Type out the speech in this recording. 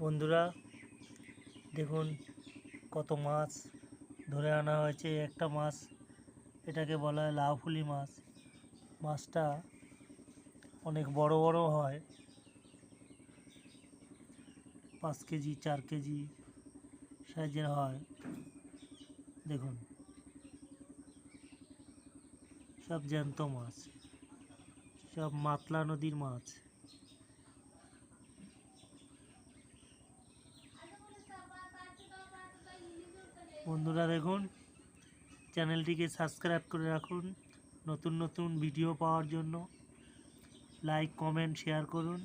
বন্ধুরা দেখুন কত মাছ ধরে আনা হয়েছে। একটা মাছ, এটাকে বলা হয় লাউফুলি মাছ। মাছটা অনেক বড় বড় হয়, 5 কেজি 4 কেজি সাইজের হয়। দেখুন সব জ্যান্ত মাছ, সব মাতলা নদীর মাছ। বন্ধুরা দেখুন, চ্যানেলটিকে সাবস্ক্রাইব করে রাখুন নতুন নতুন ভিডিও পাওয়ার জন্য। লাইক কমেন্ট শেয়ার করুন।